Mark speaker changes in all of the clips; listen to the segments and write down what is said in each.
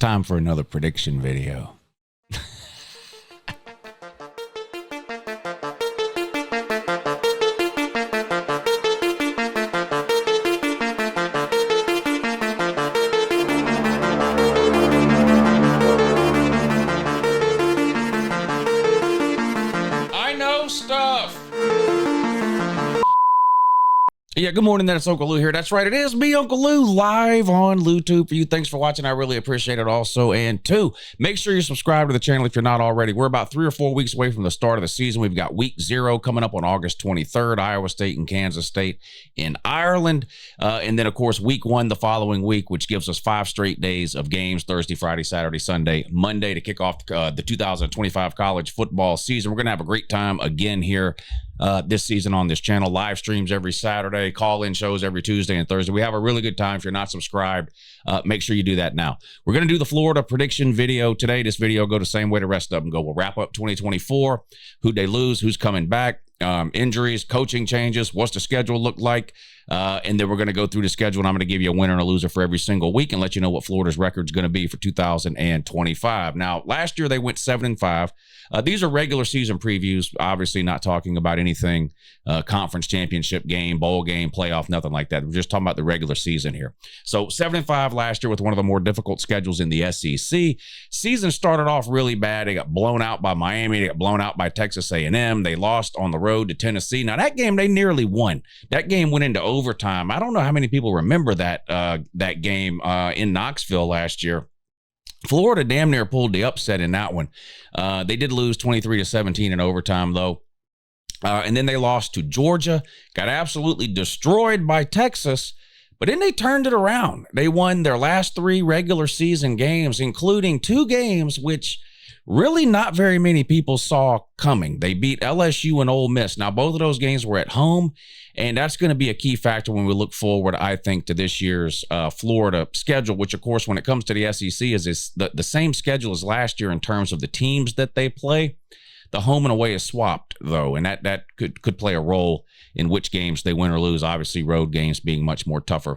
Speaker 1: time for another prediction video. I know stuff. Yeah, good morning. That's Uncle Lou here. That's right. It is me, Uncle Lou, live on LouTube for you. Thanks for watching. I really appreciate it also. And two, make sure you subscribe to the channel if you're not already. We're about 3 or 4 weeks away from the start of the season. We've got week 0 coming up on August 23rd, Iowa State and Kansas State in Ireland. And then, of course, week 1 the following week, which gives us 5 straight days of games, Thursday, Friday, Saturday, Sunday, Monday to kick off the 2025 college football season. We're going to have a great time again here this season on this channel. Live streams every Saturday, call-in shows every Tuesday and Thursday. We have a really good time. If you're not subscribed, make sure you do that now. We're going to do the Florida prediction video today. This video will go the same way the rest of them go. We'll wrap up 2024, who'd they lose, who's coming back, injuries, coaching changes, what's the schedule look like, and then we're going to go through the schedule, and I'm going to give you a winner and a loser for every single week and let you know what Florida's record is going to be for 2025. Now, last year they went 7-5. These are regular season previews, obviously not talking about anything conference championship game, bowl game, playoff, nothing like that. We're just talking about the regular season here. So 7-5 last year with one of the more difficult schedules in the SEC. Season started off really bad. They got blown out by Miami. They got blown out by Texas A&M. They lost on the road to Tennessee. Now, that game they nearly won. That game went into overtime. I don't know how many people remember that game in Knoxville last year. Florida damn near pulled the upset in that one. They did lose 23-17 in overtime, though. And then they lost to Georgia, got absolutely destroyed by Texas, but then they turned it around. They won their last 3 regular season games, including 2 games which really not very many people saw coming. They beat LSU and Ole Miss. Now, both of those games were at home, and that's going to be a key factor when we look forward, I think, to this year's Florida schedule, which, of course, when it comes to the SEC, is the same schedule as last year in terms of the teams that they play. The home and away is swapped, though, and that could play a role in which games they win or lose. Obviously, road games being much more tough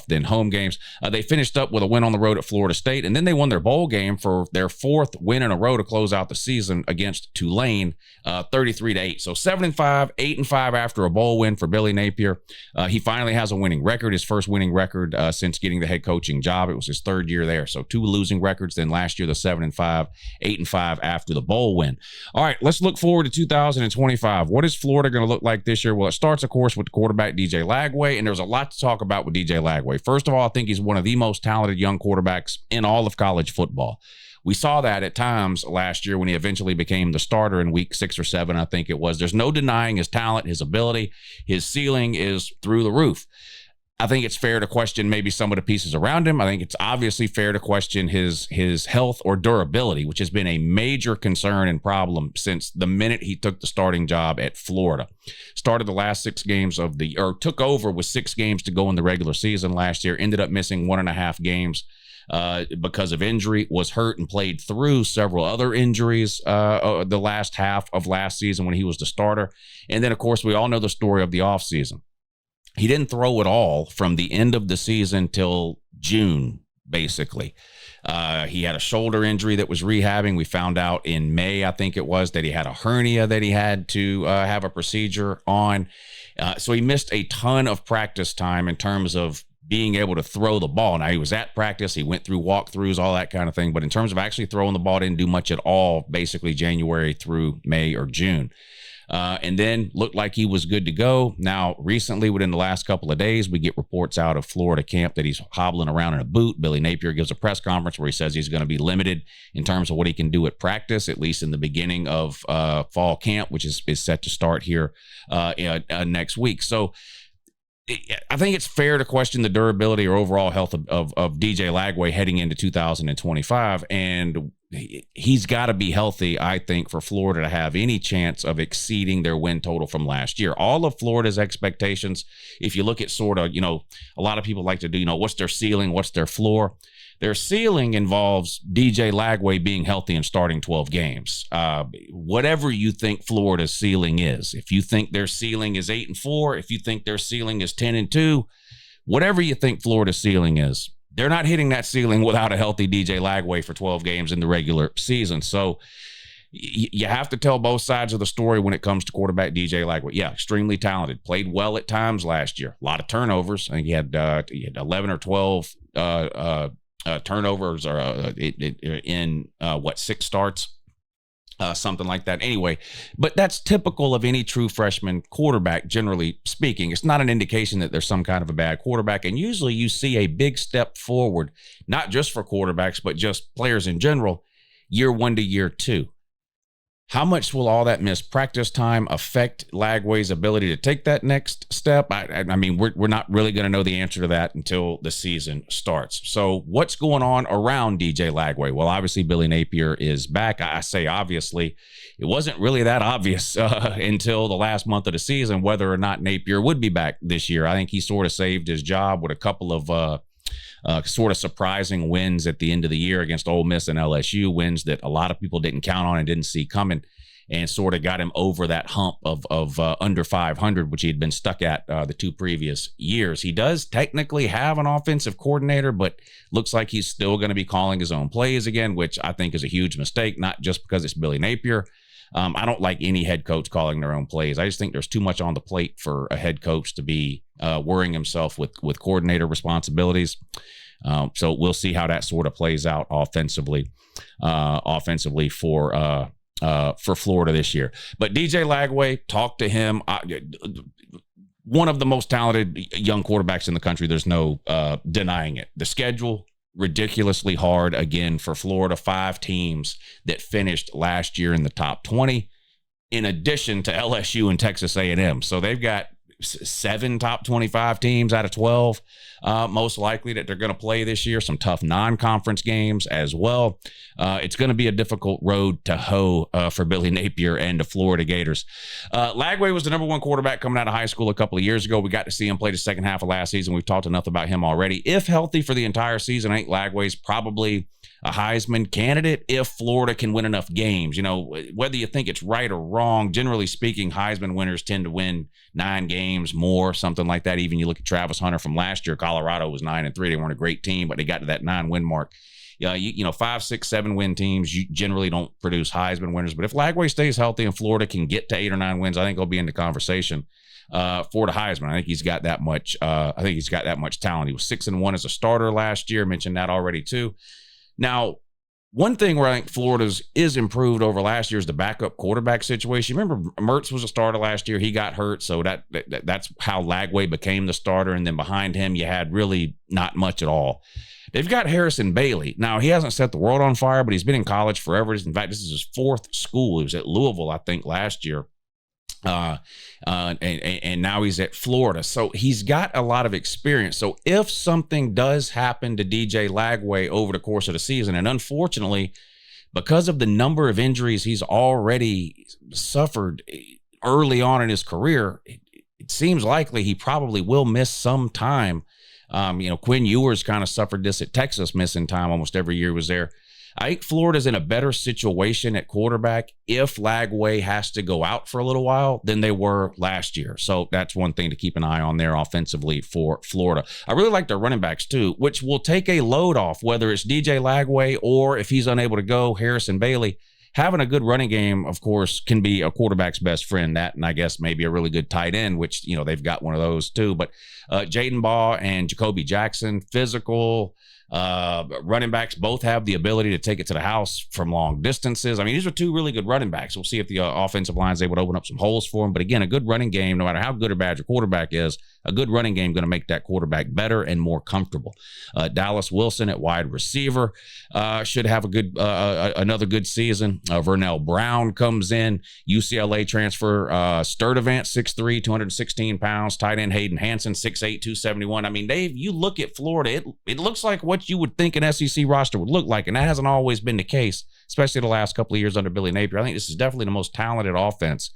Speaker 1: than home games. They finished up with a win on the road at Florida State, and then they won their bowl game for their 4th win in a row to close out the season against Tulane, 33-8. So 7-5, 8-5 after a bowl win for Billy Napier. He finally has a winning record, his first winning record since getting the head coaching job. It was his 3rd year there. So 2 losing records. Then last year, the 7-5, 8-5 after the bowl win. All right, let's look forward to 2025. What is Florida going to look like this year? Well, it starts, of course, with the quarterback, DJ Lagway, and there's a lot to talk about with DJ Lagway. First of all, I think he's one of the most talented young quarterbacks in all of college football. We saw that at times last year when he eventually became the starter in week 6 or 7, I think it was. There's no denying his talent, his ability. His ceiling is through the roof. I think it's fair to question maybe some of the pieces around him. I think it's obviously fair to question his health or durability, which has been a major concern and problem since the minute he took the starting job at Florida. Started the last 6 games took over with 6 games to go in the regular season last year, ended up missing 1.5 games because of injury, was hurt and played through several other injuries the last half of last season when he was the starter. And then, of course, we all know the story of the offseason. He didn't throw at all from the end of the season till June, basically. He had a shoulder injury that was rehabbing. We found out in May, I think it was, that he had a hernia that he had to have a procedure on. So he missed a ton of practice time in terms of being able to throw the ball. Now, he was at practice. He went through walkthroughs, all that kind of thing. But in terms of actually throwing the ball, didn't do much at all, basically January through May or June. And then looked like he was good to go. Now, recently, within the last couple of days, we get reports out of Florida camp that he's hobbling around in a boot. Billy Napier gives a press conference where he says he's going to be limited in terms of what he can do at practice, at least in the beginning of fall camp, which is set to start here next week. So I think it's fair to question the durability or overall health of DJ Lagway heading into 2025. And he's got to be healthy, I think, for Florida to have any chance of exceeding their win total from last year. All of Florida's expectations, if you look at sort of, a lot of people like to do, what's their ceiling, what's their floor? Their ceiling involves DJ Lagway being healthy and starting 12 games. Whatever you think Florida's ceiling is, if you think their ceiling is 8-4, if you think their ceiling is 10-2, whatever you think Florida's ceiling is, they're not hitting that ceiling without a healthy DJ Lagway for 12 games in the regular season. So you have to tell both sides of the story when it comes to quarterback DJ Lagway. Yeah, extremely talented. Played well at times last year. A lot of turnovers. I think he had 11 or 12 turnovers in 6 starts. Something like that. Anyway, but that's typical of any true freshman quarterback, generally speaking. It's not an indication that there's some kind of a bad quarterback. And usually you see a big step forward, not just for quarterbacks, but just players in general, year 1 to year 2. How much will all that missed practice time affect Lagway's ability to take that next step? I mean, we're not really going to know the answer to that until the season starts. So what's going on around DJ Lagway? Well, obviously, Billy Napier is back. I say obviously. It wasn't really that obvious until the last month of the season whether or not Napier would be back this year. I think he sort of saved his job with a couple of sort of surprising wins at the end of the year against Ole Miss and LSU, wins that a lot of people didn't count on and didn't see coming, and sort of got him over that hump of under 500, which he had been stuck at the 2 previous years. He does technically have an offensive coordinator, but looks like he's still going to be calling his own plays again, which I think is a huge mistake, not just because it's Billy Napier. I don't like any head coach calling their own plays. I just think there's too much on the plate for a head coach to be worrying himself with coordinator responsibilities. So we'll see how that sort of plays out offensively for Florida this year. But DJ Lagway, talk to him. One of the most talented young quarterbacks in the country. There's no denying it. The schedule, ridiculously hard again for Florida. 5 teams that finished last year in the top 20, in addition to LSU and Texas A&M. So they've got 7 top 25 teams out of 12, most likely, that they're going to play this year. Some tough non-conference games as well. It's going to be a difficult road to hoe for Billy Napier and the Florida Gators. Lagway was the number 1 quarterback coming out of high school a couple of years ago. We got to see him play the second half of last season. We've talked enough about him already. If healthy for the entire season, I think Lagway's probably a Heisman candidate if Florida can win enough games. You know, whether you think it's right or wrong, generally speaking, Heisman winners tend to win 9 games more, something like that. Even you look at Travis Hunter from last year, Colorado was 9-3. They weren't a great team, but they got to that 9-win mark. You know, 5, 6, 7 win teams, you generally don't produce Heisman winners. But if Lagway stays healthy and Florida can get to 8 or 9 wins, I think he'll be in the conversation for the Heisman. I think he's got that much. Talent. He was 6-1 as a starter last year. Mentioned that already too. Now, one thing where I think Florida's is improved over last year is the backup quarterback situation. Remember, Mertz was a starter last year. He got hurt, so that's how Lagway became the starter. And then behind him, you had really not much at all. They've got Harrison Bailey. Now, he hasn't set the world on fire, but he's been in college forever. In fact, this is his 4th school. He was at Louisville, I think, last year. And now he's at Florida. So he's got a lot of experience. So if something does happen to DJ Lagway over the course of the season, and unfortunately, because of the number of injuries he's already suffered early on in his career, it seems likely he probably will miss some time. Quinn Ewers kind of suffered this at Texas, missing time almost every year he was there. I think Florida's in a better situation at quarterback if Lagway has to go out for a little while than they were last year. So that's one thing to keep an eye on there offensively for Florida. I really like their running backs too, which will take a load off, whether it's DJ Lagway or if he's unable to go, Harrison Bailey. Having a good running game, of course, can be a quarterback's best friend. That, and I guess maybe a really good tight end, which, they've got one of those too. But Jaden Baugh and Jacoby Jackson, physical running backs, both have the ability to take it to the house from long distances. I mean, these are 2 really good running backs. We'll see if the offensive line is able to open up some holes for them. But again, a good running game, no matter how good or bad your quarterback is, a good running game going to make that quarterback better and more comfortable. Dallas Wilson at wide receiver should have a good another good season. Vernell Brown comes in, UCLA transfer. Sturdivant, 6'3", 216 pounds. Tight end Hayden Hansen, 6'8", 271. I mean, Dave, you look at Florida, it looks like what you would think an SEC roster would look like, and that hasn't always been the case, especially the last couple of years under Billy Napier. I think this is definitely the most talented offense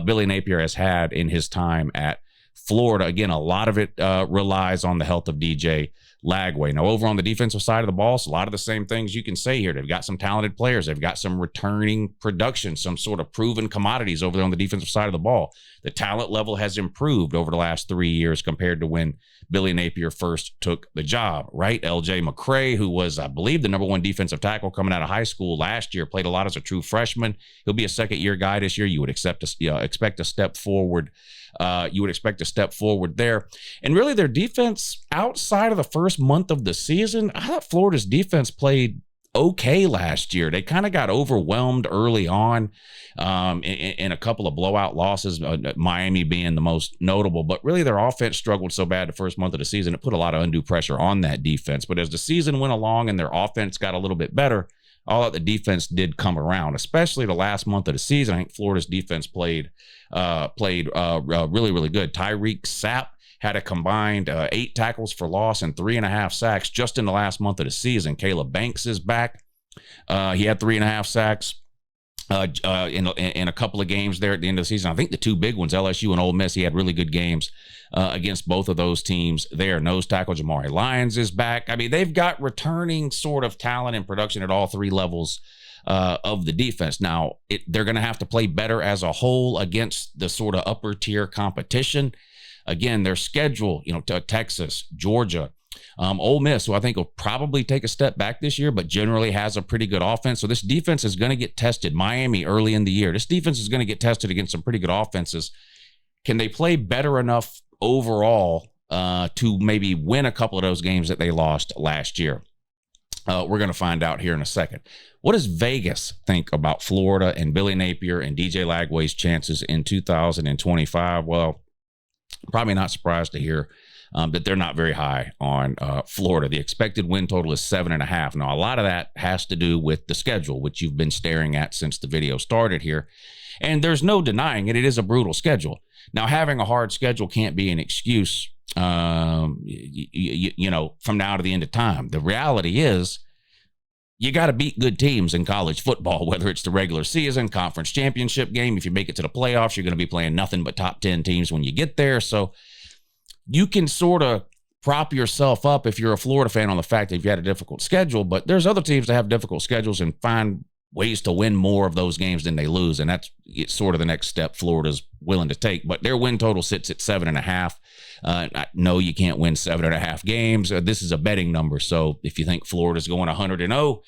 Speaker 1: Billy Napier has had in his time at Florida. Again, a lot of it relies on the health of DJ Lagway. Now, over on the defensive side of the ball, it's a lot of the same things you can say here. They've got some talented players. They've got some returning production, some sort of proven commodities over there on the defensive side of the ball. The talent level has improved over the last 3 years compared to when Billy Napier first took the job, right? LJ McCray, who was, I believe, the #1 defensive tackle coming out of high school last year, played a lot as a true freshman. He'll be a second-year guy this year. You would expect a step forward. You would expect a step forward there. And really, their defense outside of the first month of the season, I thought Florida's defense played okay last year. They kind of got overwhelmed early on in a couple of blowout losses, Miami being the most notable. But really, their offense struggled so bad the first month of the season, it put a lot of undue pressure on that defense. But as the season went along and their offense got a little bit better, all that the defense did come around, especially the last month of the season. I think Florida's defense played really, really good. Tyreek Sapp had a combined 8 tackles for loss and 3.5 sacks just in the last month of the season. Caleb Banks is back. He had 3.5 sacks in a couple of games there at the end of the season. I think the 2 big ones, LSU and Ole Miss, he had really good games against both of those teams there. Nose tackle Jamari Lyons is back. I mean, they've got returning sort of talent and production at all 3 levels of the defense. Now, they're going to have to play better as a whole against the sort of upper tier competition. Again, their schedule, Texas, Georgia, Ole Miss, who I think will probably take a step back this year, but generally has a pretty good offense. So this defense is going to get tested. Miami early in the year. This defense is going to get tested against some pretty good offenses. Can they play better enough overall to maybe win a couple of those games that they lost last year? We're going to find out here in a second. What does Vegas think about Florida and Billy Napier and DJ Lagway's chances in 2025? Well, probably not surprised to hear that they're not very high on Florida. The expected win total is 7.5. Now, a lot of that has to do with the schedule, which you've been staring at since the video started here. And there's no denying it. It is a brutal schedule. Now, having a hard schedule can't be an excuse, from now to the end of time. The reality is you got to beat good teams in college football, whether it's the regular season, conference championship game. If you make it to the playoffs, you're going to be playing nothing but top 10 teams when you get there. So you can sort of prop yourself up if you're a Florida fan on the fact that you've had a difficult schedule, but there's other teams that have difficult schedules and find ways to win more of those games than they lose. And that's sort of the next step Florida's willing to take. But their win total sits at 7.5. No, you can't win 7.5 games. This is a betting number. So if you think Florida's going 100-0,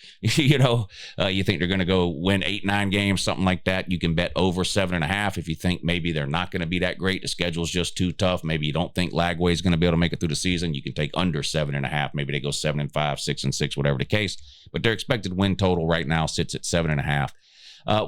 Speaker 1: you think they're going to go win 8-9 games, something like that, you can bet over 7.5. If you think maybe they're not going to be that great, the schedule's just too tough, maybe you don't think Lagway's going to be able to make it through the season, you can take under 7.5. Maybe they go 7-5, 6-6, whatever the case. But their expected win total right now sits at 7.5.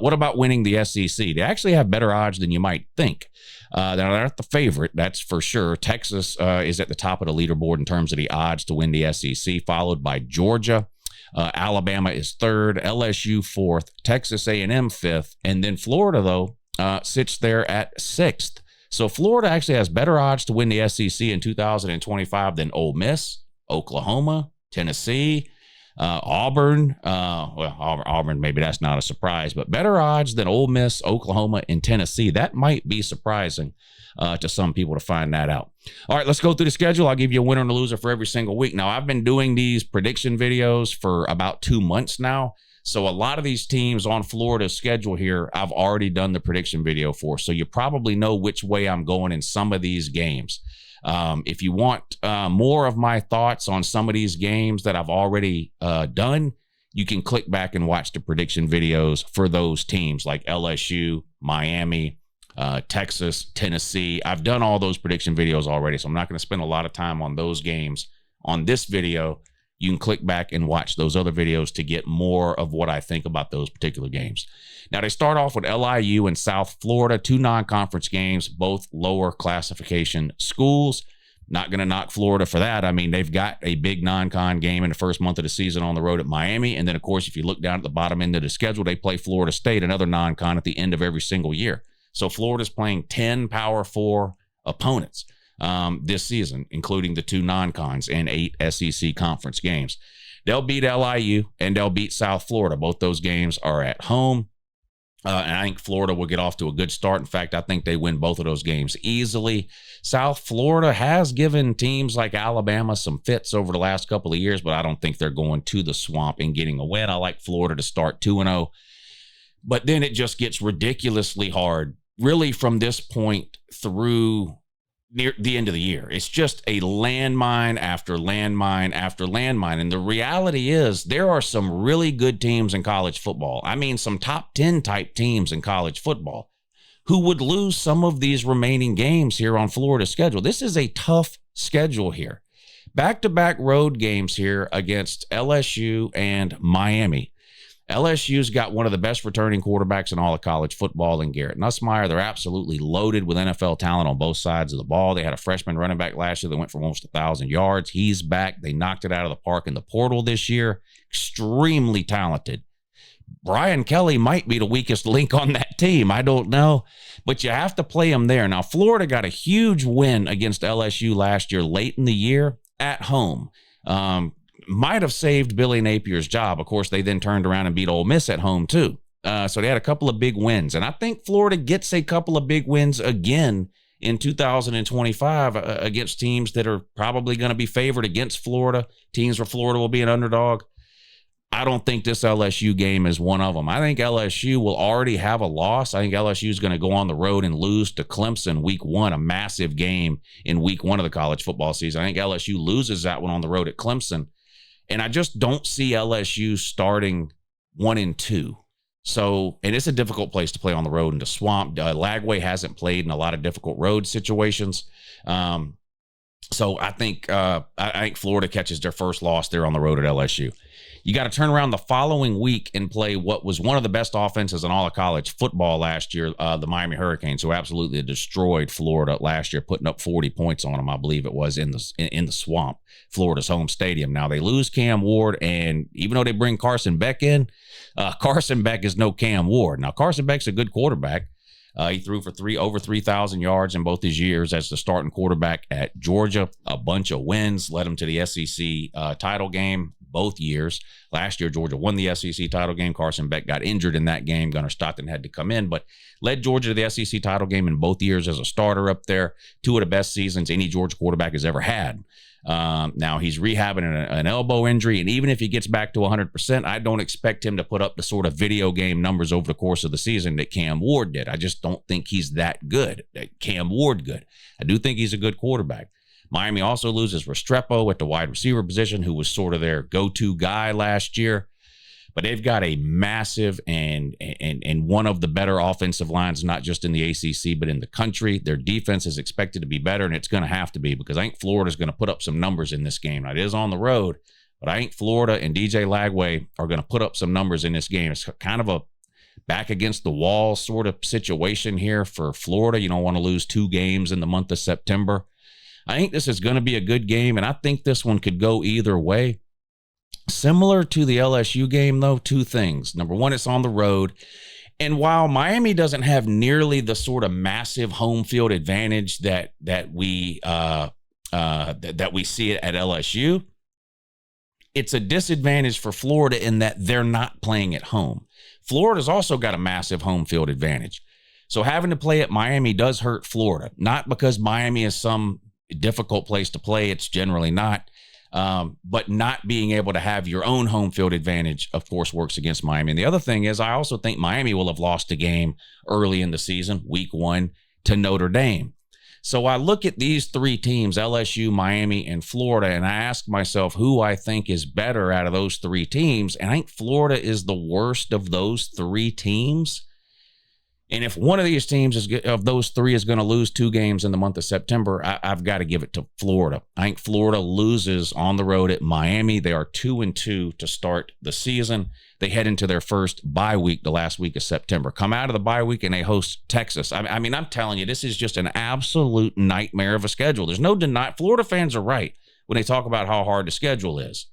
Speaker 1: What about winning the SEC? They actually have better odds than you might think. They're not the favorite, that's for sure. Texas is at the top of the leaderboard in terms of the odds to win the SEC, followed by Georgia. Alabama is 3rd, LSU 4th, Texas A&M 5th, and then Florida, though, sits there at 6th. So Florida actually has better odds to win the SEC in 2025 than Ole Miss, Oklahoma, Tennessee, Auburn. Auburn, maybe that's not a surprise, but better odds than Ole Miss, Oklahoma, and Tennessee. That might be surprising to some people to find that out. All right, let's go through the schedule. I'll give you a winner and a loser for every single week. Now, I've been doing these prediction videos for about 2 months now. So a lot of these teams on Florida's schedule here, I've already done the prediction video for. So you probably know which way I'm going in some of these games. If you want more of my thoughts on some of these games that I've already done, you can click back and watch the prediction videos for those teams like LSU, Miami, Texas, Tennessee. I've done all those prediction videos already, so I'm not going to spend a lot of time on those games on this video. You can click back and watch those other videos to get more of what I think about those particular games. Now, they start off with LIU and South Florida, 2 non-conference games, both lower classification schools. Not going to knock Florida for that. I mean, they've got a big non-con game in the first month of the season on the road at Miami. And then, of course, if you look down at the bottom end of the schedule, they play Florida State, another non-con at the end of every single year. So Florida's playing 10 Power 4 opponents this season, including the 2 non-cons and 8 SEC conference games. They'll beat LIU and they'll beat South Florida. Both those games are at home. And I think Florida will get off to a good start. In fact, I think they win both of those games easily. South Florida has given teams like Alabama some fits over the last couple of years, but I don't think they're going to the Swamp and getting a win. I like Florida to start 2-0. But then it just gets ridiculously hard, really, from this point through near the end of the year. It's just a landmine after landmine after landmine. And the reality is there are some really good teams in college football. I mean, some top 10 type teams in college football who would lose some of these remaining games here on Florida's schedule. This is a tough schedule here. Back-to-back road games here against LSU and Miami. LSU's got one of the best returning quarterbacks in all of college football in Garrett Nussmeier. They're absolutely loaded with NFL talent on both sides of the ball. They had a freshman running back last year that went for almost 1,000 yards. He's back. They knocked it out of the park in the portal this year. Extremely talented. Brian Kelly might be the weakest link on that team. I don't know, but you have to play him there. Now, Florida got a huge win against LSU last year, late in the year at home. Might have saved Billy Napier's job. Of course, they then turned around and beat Ole Miss at home too. So they had a couple of big wins. And I think Florida gets a couple of big wins again in 2025 against teams that are probably going to be favored against Florida, teams where Florida will be an underdog. I don't think this LSU game is one of them. I think LSU will already have a loss. I think LSU is going to go on the road and lose to Clemson week 1, a massive game in week 1 of the college football season. I think LSU loses that one on the road at Clemson. And I just don't see LSU starting 1-2. So, and it's a difficult place to play on the road in the Swamp. Lagway hasn't played in a lot of difficult road situations. So I think Florida catches their first loss there on the road at LSU. You got to turn around the following week and play what was one of the best offenses in all of college football last year, the Miami Hurricanes, who absolutely destroyed Florida last year, putting up 40 points on them, I believe it was, in the Swamp, Florida's home stadium. Now, they lose Cam Ward, and even though they bring Carson Beck in, Carson Beck is no Cam Ward. Now, Carson Beck's a good quarterback. He threw for over 3,000 yards in both his years as the starting quarterback at Georgia. A bunch of wins led him to the SEC title game both years. Last year, Georgia won the SEC title game. Carson Beck got injured in that game. Gunnar Stockton had to come in, but led Georgia to the SEC title game in both years as a starter up there. 2 of the best seasons any Georgia quarterback has ever had. Now he's rehabbing an elbow injury, and even if he gets back to 100%, I don't expect him to put up the sort of video game numbers over the course of the season that Cam Ward did. I just don't think he's that good. Cam Ward good. I do think he's a good quarterback. Miami also loses Restrepo at the wide receiver position, who was sort of their go-to guy last year. But they've got a massive and one of the better offensive lines, not just in the ACC, but in the country. Their defense is expected to be better, and it's going to have to be, because I think Florida's going to put up some numbers in this game. Now, it is on the road, but I think Florida and DJ Lagway are going to put up some numbers in this game. It's kind of a back against the wall sort of situation here for Florida. You don't want to lose 2 games in the month of September. I think this is going to be a good game, and I think this one could go either way. Similar to the LSU game, though, 2 things. Number one, it's on the road. And while Miami doesn't have nearly the sort of massive home field advantage that we see at LSU, it's a disadvantage for Florida in that they're not playing at home. Florida's also got a massive home field advantage. So having to play at Miami does hurt Florida, not because Miami is some difficult place to play. It's generally not. But not being able to have your own home field advantage, of course, works against Miami. And the other thing is, I also think Miami will have lost a game early in the season, week 1, to Notre Dame. So I look at these 3 teams, LSU, Miami, and Florida, and I ask myself who I think is better out of those 3 teams. And I think Florida is the worst of those 3 teams. And if one of these teams of those 3 is going to lose 2 games in the month of September, I've got to give it to Florida. I think Florida loses on the road at Miami. They are 2-2 to start the season. They head into their first bye week, the last week of September. Come out of the bye week and they host Texas. I mean, I'm telling you, this is just an absolute nightmare of a schedule. There's no denying. Florida fans are right when they talk about how hard the schedule is.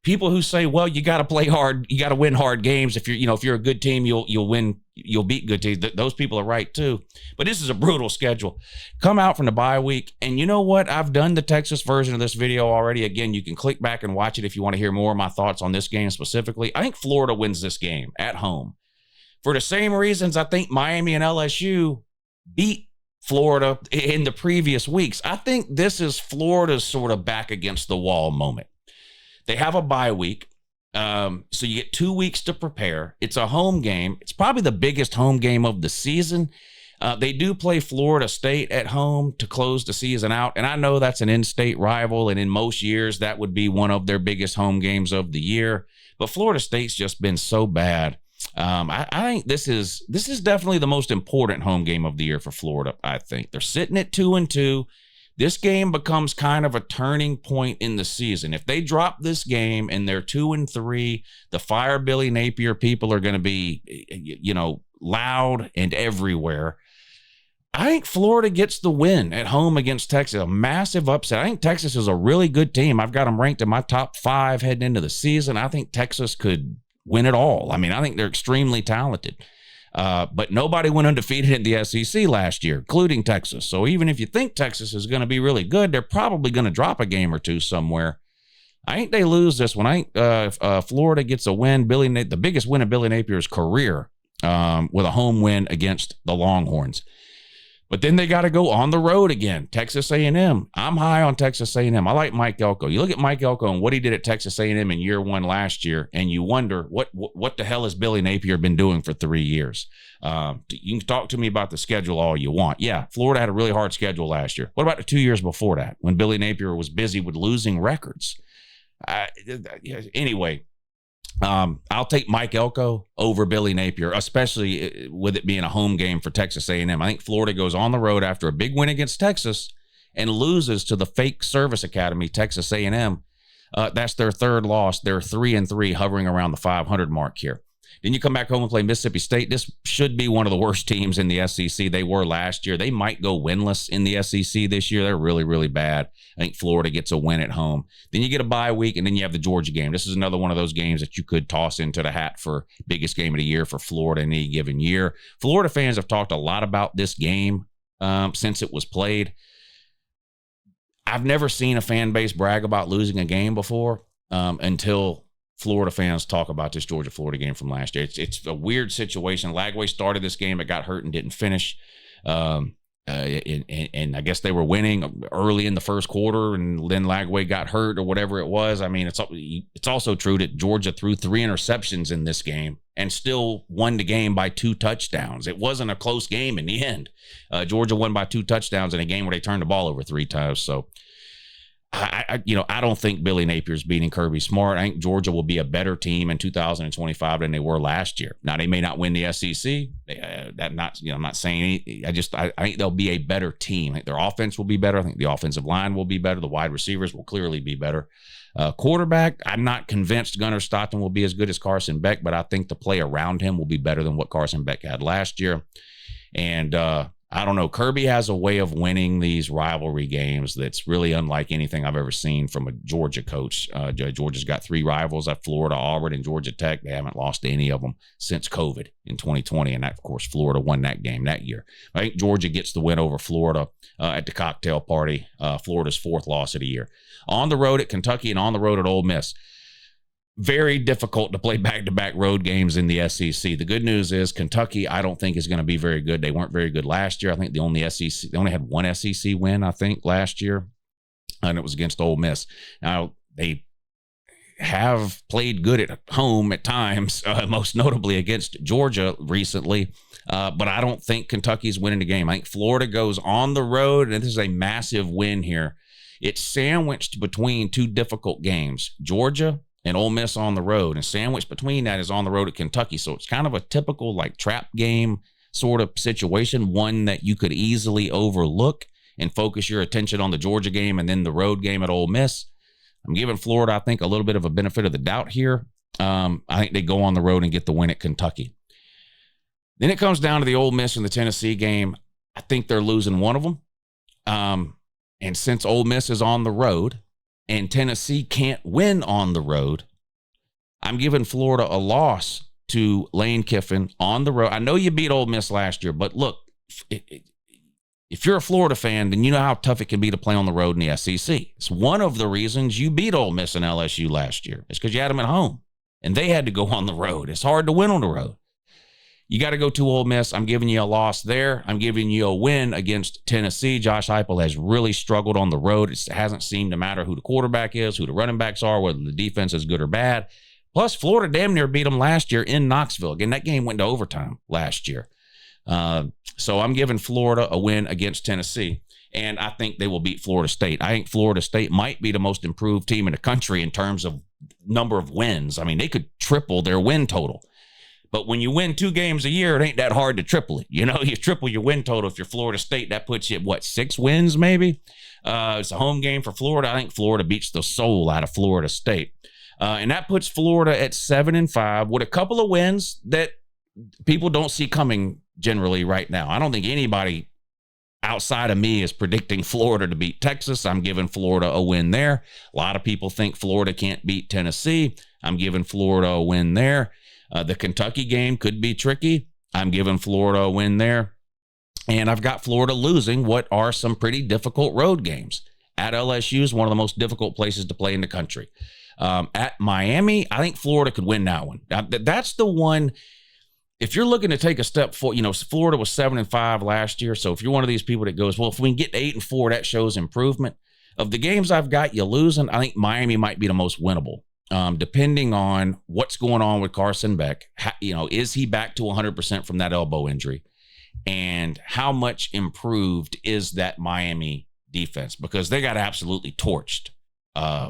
Speaker 1: People who say, well, you got to play hard, you got to win hard games. If you're a good team, you'll win, you'll beat good teams. Those people are right too. But this is a brutal schedule. Come out from the bye week, and you know what? I've done the Texas version of this video already. Again, you can click back and watch it if you want to hear more of my thoughts on this game specifically. I think Florida wins this game at home. For the same reasons I think Miami and LSU beat Florida in the previous weeks. I think this is Florida's sort of back against the wall moment. They have a bye week. So you get 2 weeks to prepare. It's a home game. It's probably the biggest home game of the season. They do play Florida State at home to close the season out. And I know that's an in-state rival. And in most years, that would be one of their biggest home games of the year. But Florida State's just been so bad. I think this is definitely the most important home game of the year for Florida. I think they're sitting at 2-2. This game becomes kind of a turning point in the season. If they drop this game and they're 2-3, the Fire Billy Napier people are going to be, loud and everywhere. I think Florida gets the win at home against Texas, a massive upset. I think Texas is a really good team. I've got them ranked in my top 5 heading into the season. I think Texas could win it all. I mean, I think they're extremely talented. But nobody went undefeated in the SEC last year, including Texas. So even if you think Texas is going to be really good, they're probably going to drop a game or two somewhere. I think they lose this one. I think Florida gets a win. The biggest win of Billy Napier's career with a home win against the Longhorns. But then they got to go on the road again. Texas A&M. I'm high on Texas A&M. I like Mike Elko. You look at Mike Elko and what he did at Texas A&M in year 1 last year, and you wonder what the hell has Billy Napier been doing for 3 years? You can talk to me about the schedule all you want. Yeah, Florida had a really hard schedule last year. What about the 2 years before that when Billy Napier was busy with losing records? Anyway, I'll take Mike Elko over Billy Napier, especially with it being a home game for Texas A&M. I think Florida goes on the road after a big win against Texas and loses to the fake service academy, Texas A&M. That's their 3rd loss. They're 3-3, hovering around the 500 mark here. Then you come back home and play Mississippi State. This should be one of the worst teams in the SEC. They were last year. They might go winless in the SEC this year. They're really, really bad. I think Florida gets a win at home. Then you get a bye week, and then you have the Georgia game. This is another one of those games that you could toss into the hat for biggest game of the year for Florida in any given year. Florida fans have talked a lot about this game since it was played. I've never seen a fan base brag about losing a game before until Florida fans talk about this Georgia-Florida game from last year. It's a weird situation. Lagway started this game, it got hurt and didn't finish. And I guess they were winning early in the first quarter, and then Lagway got hurt or whatever it was. I mean, it's also true that Georgia threw 3 interceptions in this game and still won the game by 2 touchdowns. It wasn't a close game in the end. Georgia won by 2 touchdowns in a game where they turned the ball over 3 times. So I don't think Billy Napier's beating Kirby Smart. I think Georgia will be a better team in 2025 than they were last year. Now, they may not win the SEC. I'm not saying anything. I think they'll be a better team. I think their offense will be better. I think the offensive line will be better. The wide receivers will clearly be better. Quarterback, I'm not convinced Gunnar Stockton will be as good as Carson Beck, but I think the play around him will be better than what Carson Beck had last year. And I don't know. Kirby has a way of winning these rivalry games that's really unlike anything I've ever seen from a Georgia coach. Georgia's got 3 rivals at Florida, Auburn, and Georgia Tech. They haven't lost any of them since COVID in 2020. And that, of course, Florida won that game that year. I think Georgia gets the win over Florida at the cocktail party. Florida's 4th loss of the year. On the road at Kentucky and on the road at Ole Miss. Very difficult to play back-to-back road games in the SEC. The good news is Kentucky, I don't think is going to be very good. They weren't very good last year. I think they only had 1 SEC win, I think, last year, and it was against Ole Miss. Now, they have played good at home at times, most notably against Georgia recently, but I don't think Kentucky's winning the game. I think Florida goes on the road, and this is a massive win here. It's sandwiched between 2 difficult games, Georgia and Ole Miss on the road, and sandwiched between that is on the road at Kentucky. So it's kind of a typical like trap game sort of situation, one that you could easily overlook and focus your attention on the Georgia game and then the road game at Ole Miss. I'm giving Florida, I think, a little bit of a benefit of the doubt here. I think they go on the road and get the win at Kentucky. Then it comes down to the Ole Miss and the Tennessee game. I think they're losing one of them. And since Ole Miss is on the road, and Tennessee can't win on the road, I'm giving Florida a loss to Lane Kiffin on the road. I know you beat Ole Miss last year, but look, if you're a Florida fan, then you know how tough it can be to play on the road in the SEC. It's one of the reasons you beat Ole Miss and LSU last year. It's because you had them at home, and they had to go on the road. It's hard to win on the road. You got to go to Ole Miss. I'm giving you a loss there. I'm giving you a win against Tennessee. Josh Heupel has really struggled on the road. It hasn't seemed to matter who the quarterback is, who the running backs are, whether the defense is good or bad. Plus, Florida damn near beat them last year in Knoxville. Again, that game went to overtime last year. So I'm giving Florida a win against Tennessee, and I think they will beat Florida State. I think Florida State might be the most improved team in the country in terms of number of wins. I mean, they could triple their win total. But when you win 2 games a year, it ain't that hard to triple it. You know, you triple your win total if you're Florida State. That puts you at, what, 6 wins maybe? It's a home game for Florida. I think Florida beats the soul out of Florida State. And that puts Florida at 7-5 with a couple of wins that people don't see coming generally right now. I don't think anybody outside of me is predicting Florida to beat Texas. I'm giving Florida a win there. A lot of people think Florida can't beat Tennessee. I'm giving Florida a win there. The Kentucky game could be tricky. I'm giving Florida a win there. And I've got Florida losing what are some pretty difficult road games. At LSU is one of the most difficult places to play in the country. At Miami, I think Florida could win that one. That's the one. If you're looking to take a step forward, you know, Florida was 7-5 last year. So if you're one of these people that goes, well, if we can get to 8-4, that shows improvement. Of the games I've got you losing, I think Miami might be the most winnable. Depending on what's going on with Carson Beck, you know, is he back to 100% from that elbow injury? And how much improved is that Miami defense? Because they got absolutely torched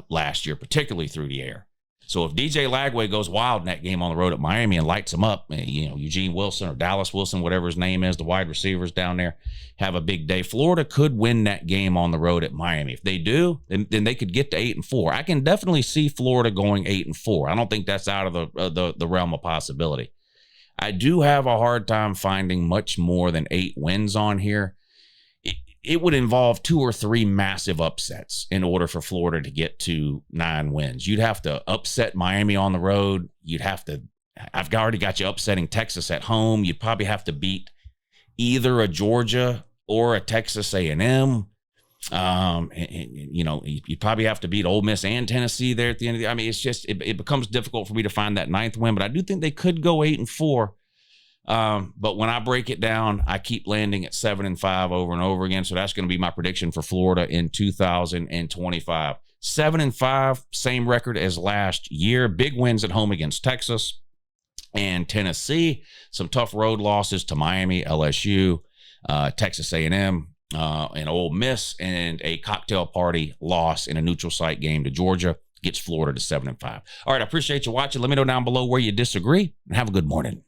Speaker 1: last year, particularly through the air. So if DJ Lagway goes wild in that game on the road at Miami and lights them up, you know, Eugene Wilson or Dallas Wilson, whatever his name is, the wide receivers down there have a big day. Florida could win that game on the road at Miami. If they do, then they could get to 8-4. I can definitely see Florida going 8-4. I don't think that's out of the realm of possibility. I do have a hard time finding much more than 8 wins on here. It would involve 2 or 3 massive upsets in order for Florida to get to 9 wins. You'd have to upset Miami on the road. I've already got you upsetting Texas at home. You'd probably have to beat either a Georgia or a Texas A&M. You know, you'd probably have to beat Ole Miss and Tennessee there at the end of the, I mean, it's just, it becomes difficult for me to find that 9th win, but I do think they could go 8-4. But when I break it down, I keep landing at 7-5 over and over again. So that's going to be my prediction for Florida in 2025. 7-5, same record as last year. Big wins at home against Texas and Tennessee. Some tough road losses to Miami, LSU, Texas A&M, and Ole Miss, and a cocktail party loss in a neutral site game to Georgia. Gets Florida to 7-5. All right, I appreciate you watching. Let me know down below where you disagree, and have a good morning.